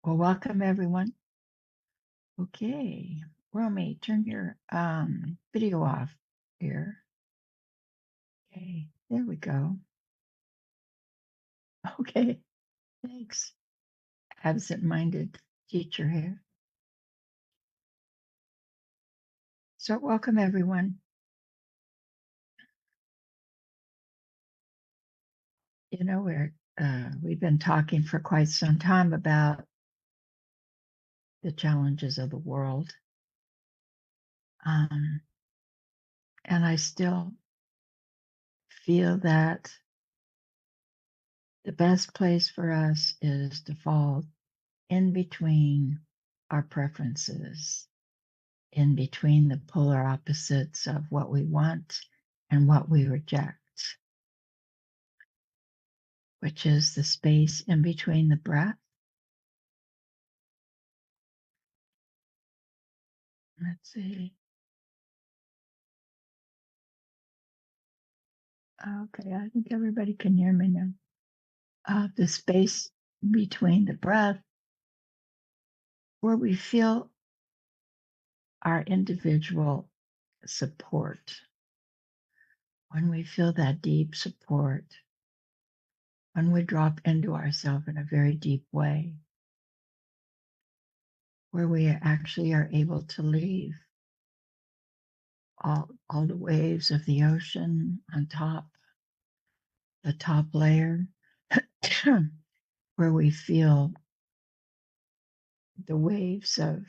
Well, welcome everyone. Okay, Romy, turn your video off here. Okay, there we go. Okay, thanks. Absent-minded teacher here. So, welcome everyone. You know, we've been talking for quite some time about the challenges of the world, and I still feel that the best place for us is to fall in between our preferences, in between the polar opposites of what we want and what we reject, which is the space in between the breath. Let's see. Okay, I think everybody can hear me now. The space between the breath, where we feel our individual support. When we feel that deep support, when we drop into ourselves in a very deep way, where we actually are able to leave all the waves of the ocean on top, the top layer, where we feel the waves of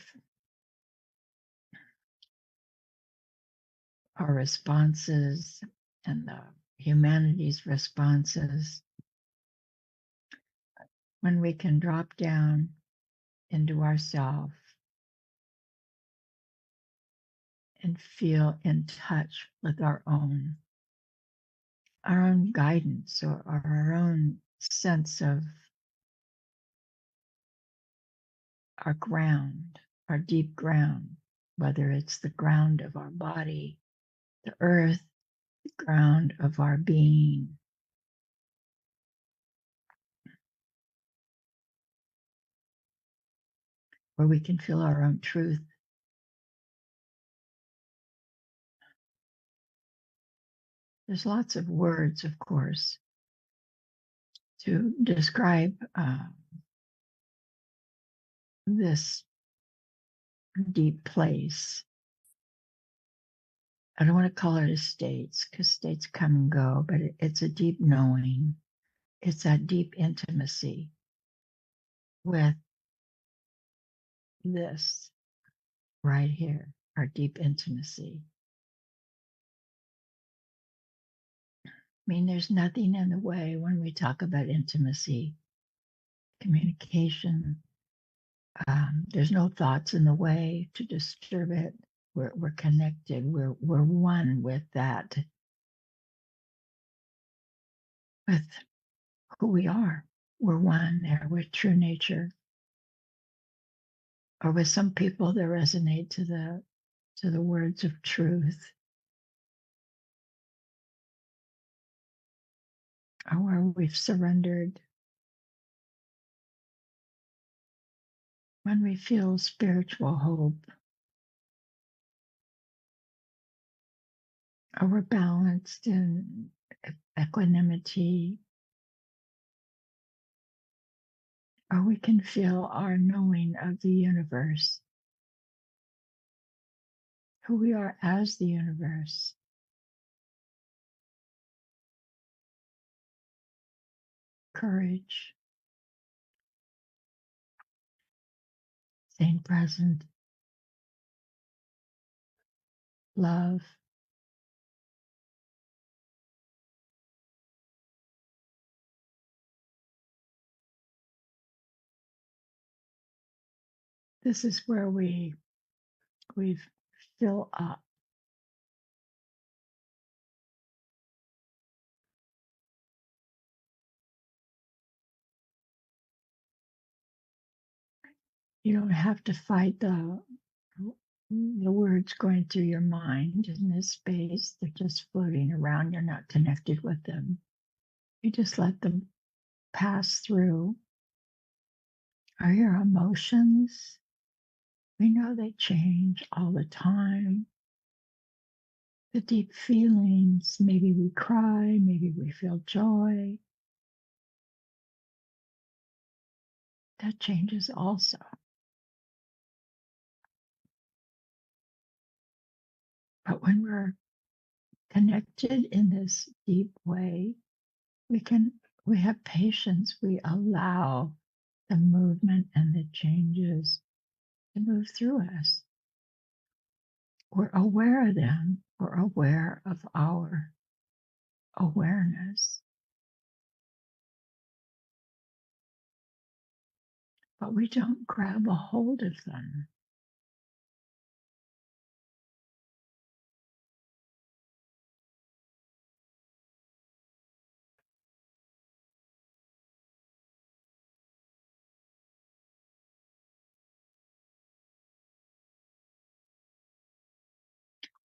our responses and the humanity's responses, when we can drop down into ourself and feel in touch with our own guidance, or our own sense of our ground, our deep ground, whether it's the ground of our body, the earth, the ground of our being. Where we can feel our own truth. There's lots of words, of course, to describe this deep place. I don't want to call it a state, because states come and go, but it's a deep knowing. It's that deep intimacy with this right here, our deep intimacy. I mean, there's nothing in the way when we talk about intimacy, communication. There's no thoughts in the way to disturb it. We're connected. We're one with that, with who we are. We're one there with true nature. Or with some people that resonate to the words of truth, or where we've surrendered. When we feel spiritual hope, or we're balanced in equanimity, or we can feel our knowing of the universe, who we are as the universe. Courage, staying present, love. This is where we fill up. You don't have to fight the words going through your mind in this space. They're just floating around. You're not connected with them. You just let them pass through. Are your emotions? We know they change all the time. The deep feelings, maybe we cry, maybe we feel joy. That changes also. But when we're connected in this deep way, we have patience. We allow the movement and the changes to move through us. We're aware of them. We're aware of our awareness, but we don't grab a hold of them.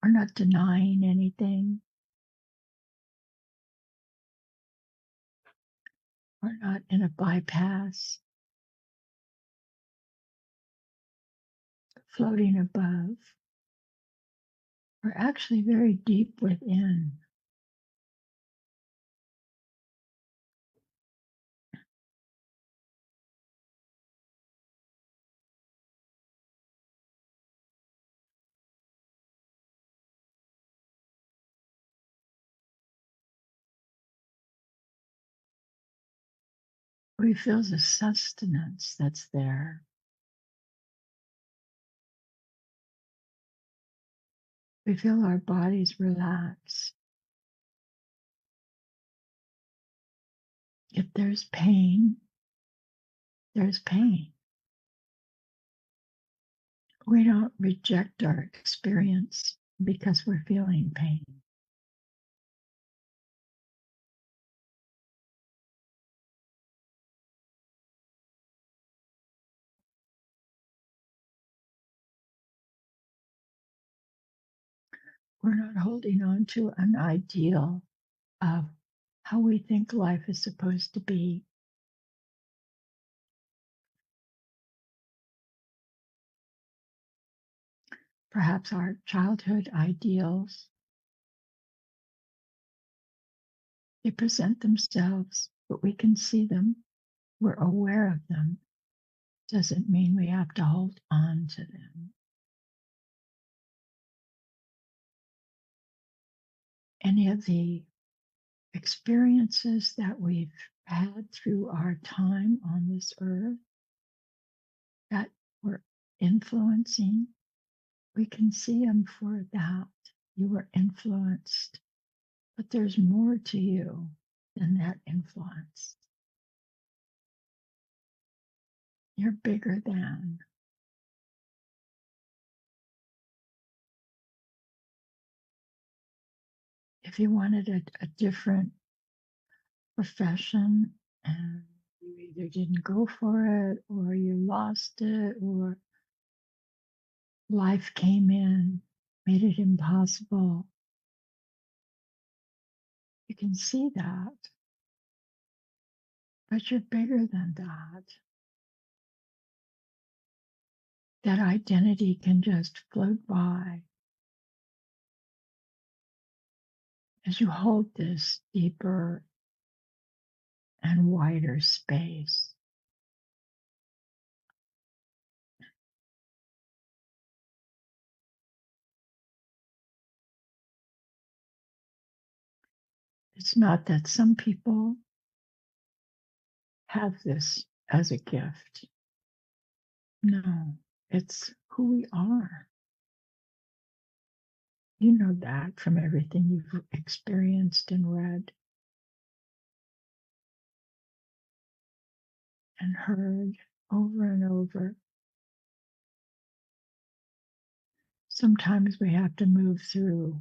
We're not denying anything. We're not in a bypass, floating above. We're actually very deep within. We feel the sustenance that's there. We feel our bodies relax. If there's pain, there's pain. We don't reject our experience because we're feeling pain. We're not holding on to an ideal of how we think life is supposed to be. Perhaps our childhood ideals, they present themselves, but we can see them. We're aware of them. Doesn't mean we have to hold on to them. Any of the experiences that we've had through our time on this earth that were influencing, we can see them for that. You were influenced, but there's more to you than that influence. You're bigger than. If you wanted a different profession and you either didn't go for it or you lost it or life came in, made it impossible, you can see that. But you're bigger than that. That identity can just float by as you hold this deeper and wider space. It's not that some people have this as a gift. No, it's who we are. You know that from everything you've experienced and read and heard over and over. Sometimes we have to move through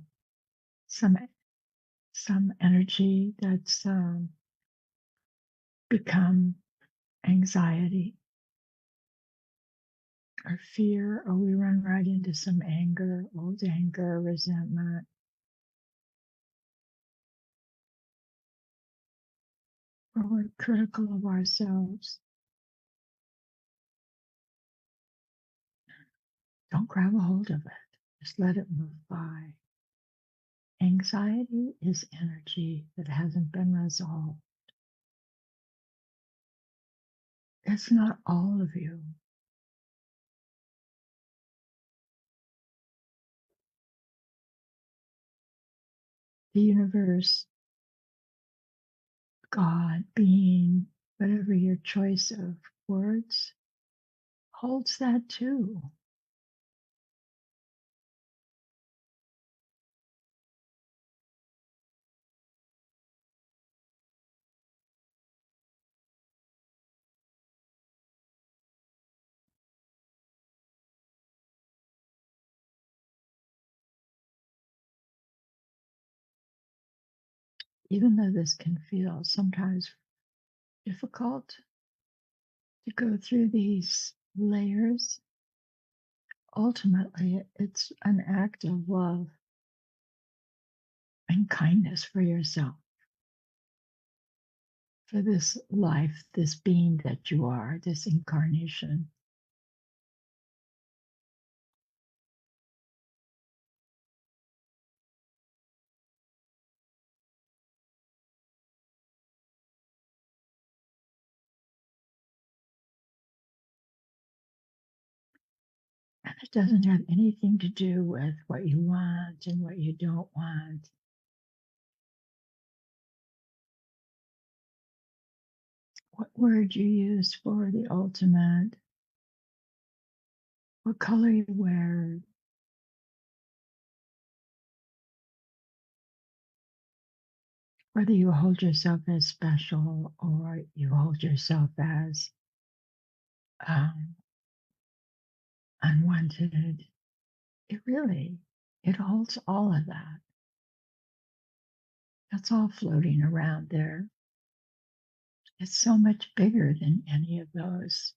some energy that's become anxiety or fear, or we run right into some anger, old anger, resentment. Or we're critical of ourselves. Don't grab a hold of it. Just let it move by. Anxiety is energy that hasn't been resolved. It's not all of you. The universe, God, being, whatever your choice of words, holds that too. Even though this can feel sometimes difficult to go through these layers, ultimately it's an act of love and kindness for yourself, for this life, this being that you are, this incarnation. And it doesn't have anything to do with what you want and what you don't want. What word you use for the ultimate, what color you wear, whether you hold yourself as special or you hold yourself as um, unwanted. It holds all of that. That's all floating around there. It's so much bigger than any of those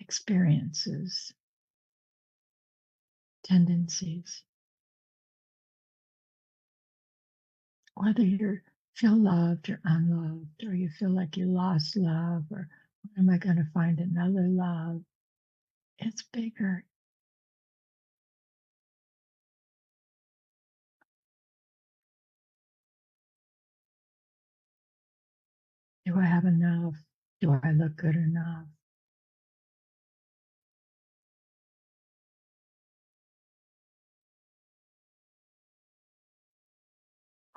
experiences, tendencies. Whether you feel loved or unloved, or you feel like you lost love, or when am I going to find another love? It's bigger. Do I have enough? Do I look good enough?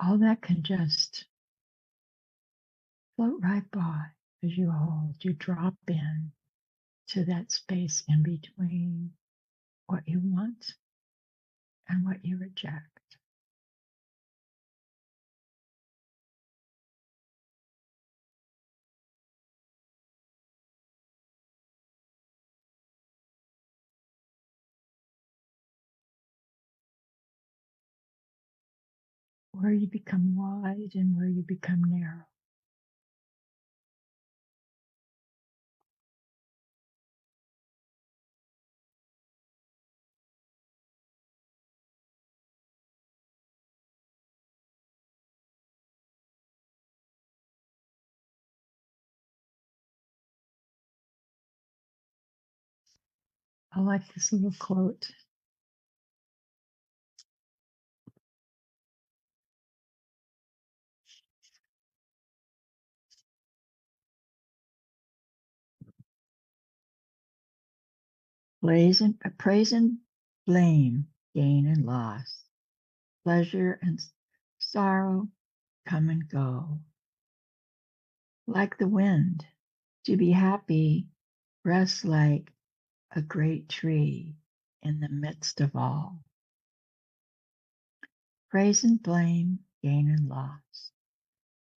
All that can just float right by as you hold, you drop in to that space in between what you want and what you reject. Where you become wide and where you become narrow. I like this little quote. Praise and blame, gain and loss, pleasure and sorrow come and go. Like the wind, to be happy rests like a great tree in the midst of all. Praise and blame, gain and loss,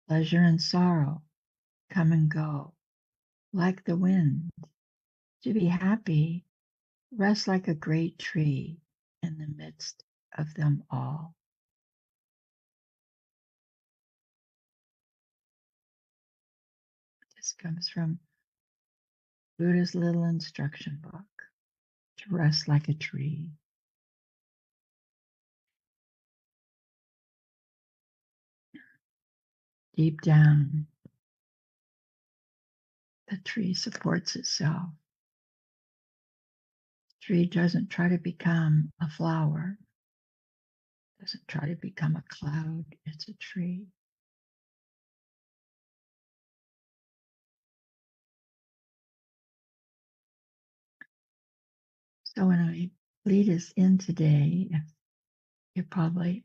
pleasure and sorrow come and go. Like the wind, to be happy rests like a great tree in the midst of them all. This comes from Buddha's little instruction book, to rest like a tree. Deep down, the tree supports itself tree doesn't try to become a flower, doesn't try to become a cloud. It's a tree. So when I lead us in today, you're probably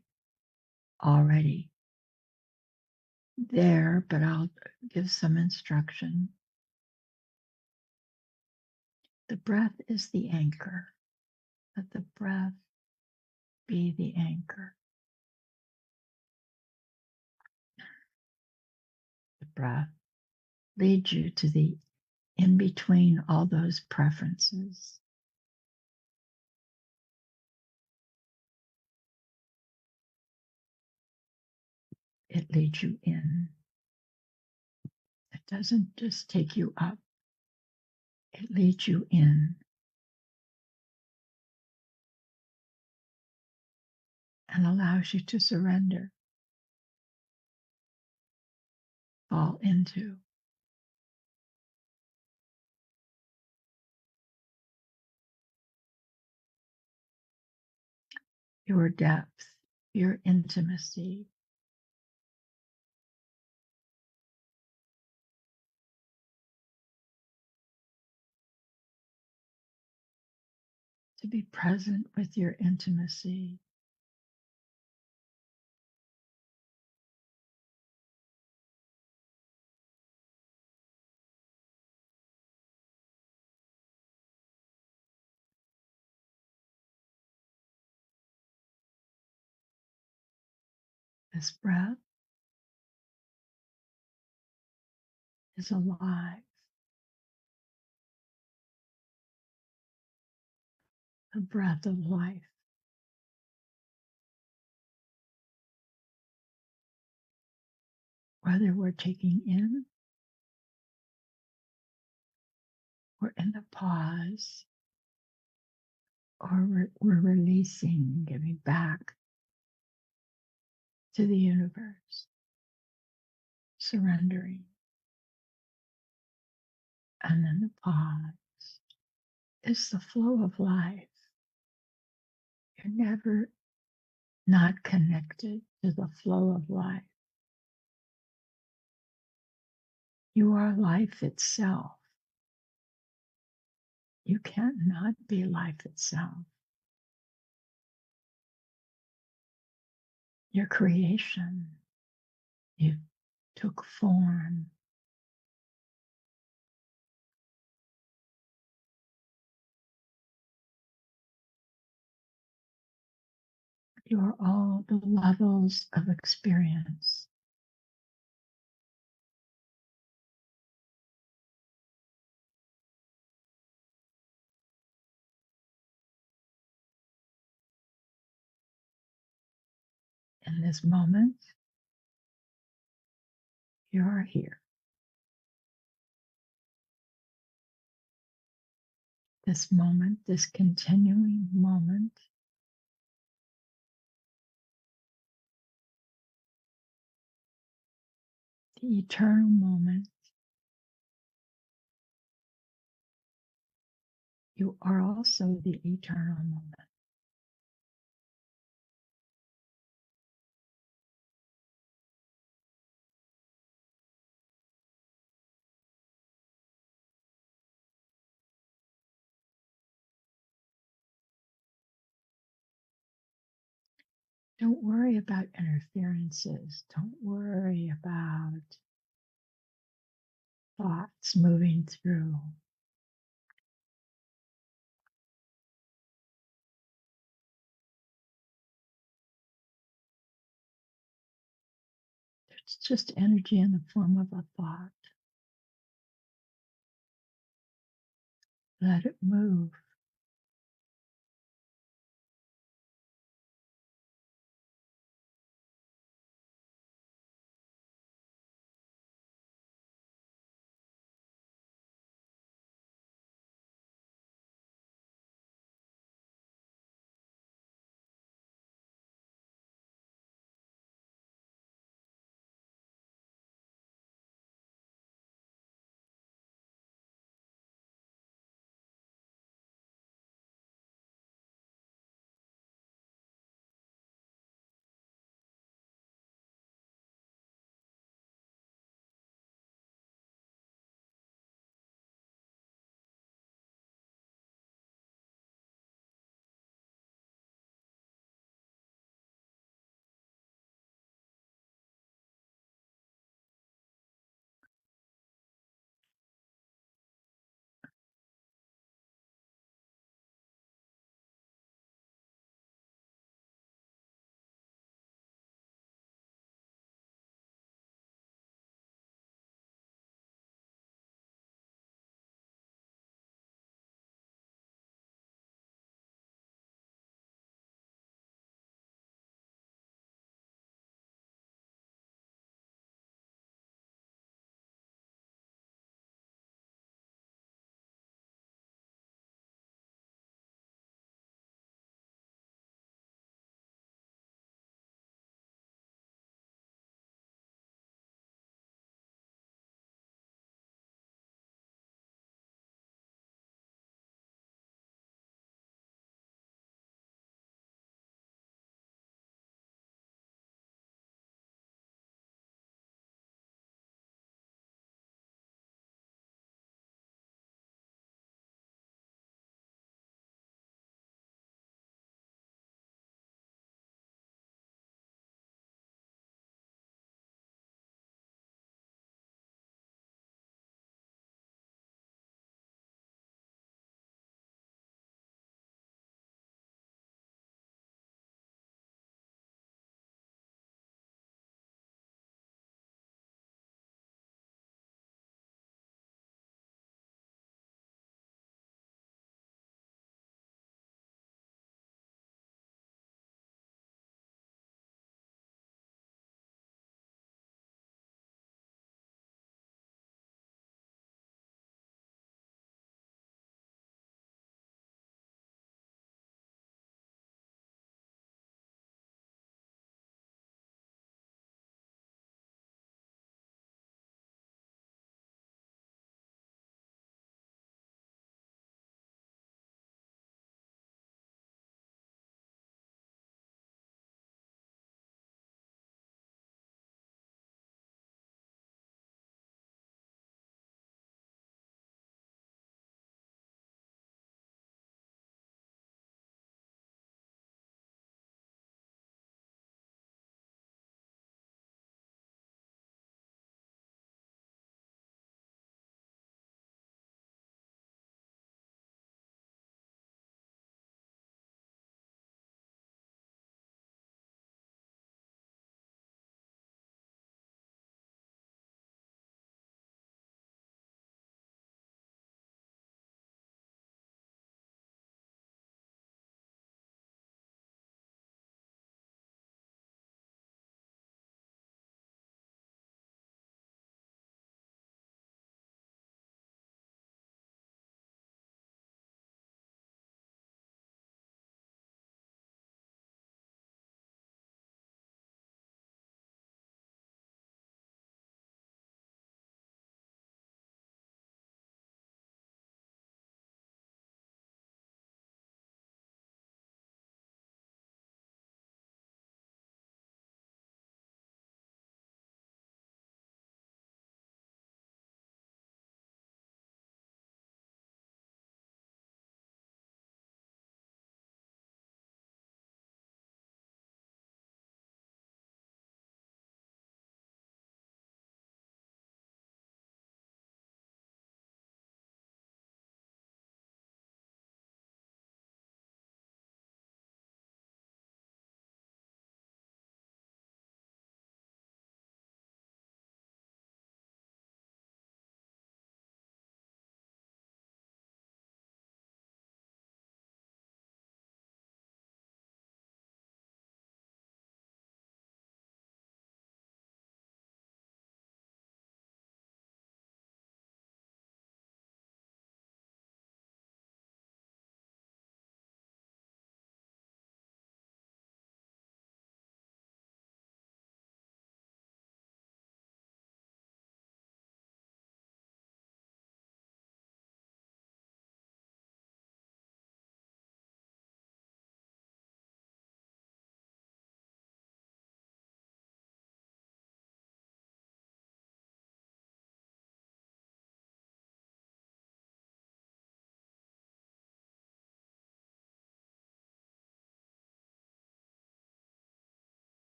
already there, but I'll give some instruction. The breath is the anchor. Let the breath be the anchor. The breath leads you to the in between all those preferences. It leads you in. It doesn't just take you up, it leads you in and allows you to surrender, fall into your depth, your intimacy. To be present with your intimacy. This breath is alive. The breath of life. Whether we're taking in or in the pause, or we're releasing, giving back to the universe, surrendering. And then the pause is the flow of life. You're never not connected to the flow of life. You are life itself. You can't not be life itself. Your creation, you took form. You are all the levels of experience. In this moment, you are here. This moment, this continuing moment, the eternal moment. You are also the eternal moment. Don't worry about interferences. Don't worry about thoughts moving through. It's just energy in the form of a thought. Let it move.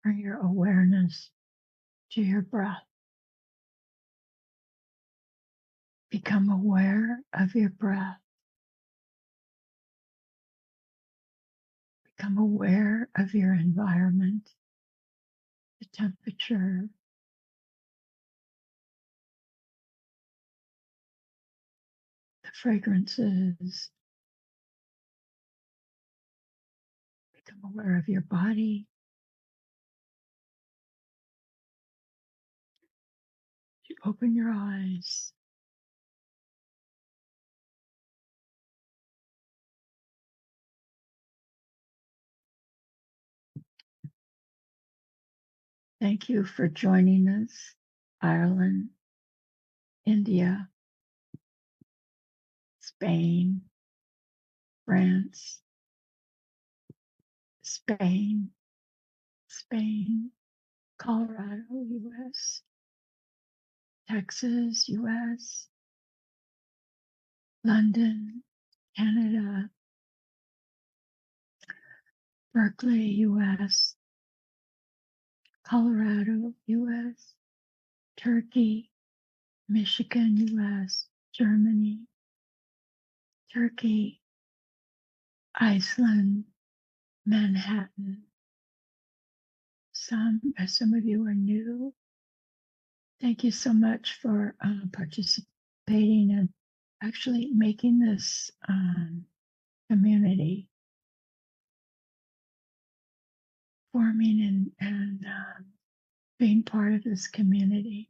Bring your awareness to your breath. Become aware of your breath. Become aware of your environment, the temperature, the fragrances. Become aware of your body. You open your eyes. Thank you for joining us, Ireland, India, Spain, France, Spain, Colorado, US, Texas, US, London, Canada, Berkeley, US, Colorado, US, Turkey, Michigan, US, Germany, Turkey, Iceland, Manhattan. Some of you are new. Thank you so much for participating and actually making this community, forming and being part of this community.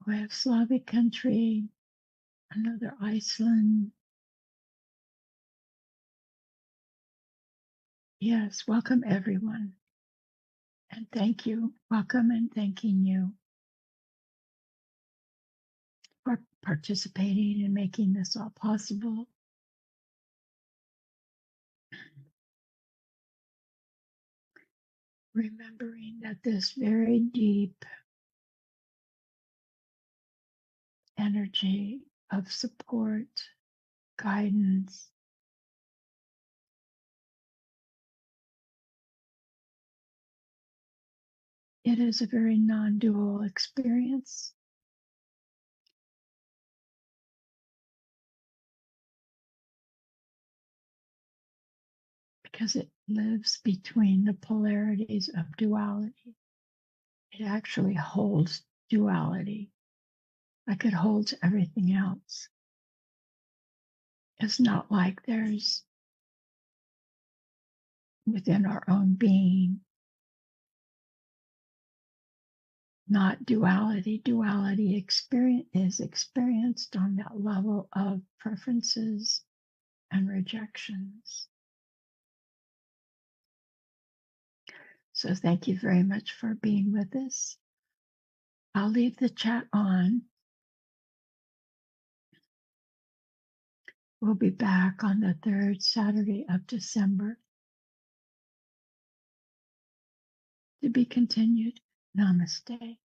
We have Slavic country, another Iceland. Yes, welcome everyone. And thank you. Welcome and thanking you for participating and making this all possible. Remembering that this very deep energy of support, guidance, it is a very non-dual experience. Because it lives between the polarities of duality. It actually holds duality, like it holds everything else. It's not like there's within our own being, not duality. Duality is experienced on that level of preferences and rejections. So thank you very much for being with us. I'll leave the chat on. We'll be back on the third Saturday of December. To be continued. Namaste.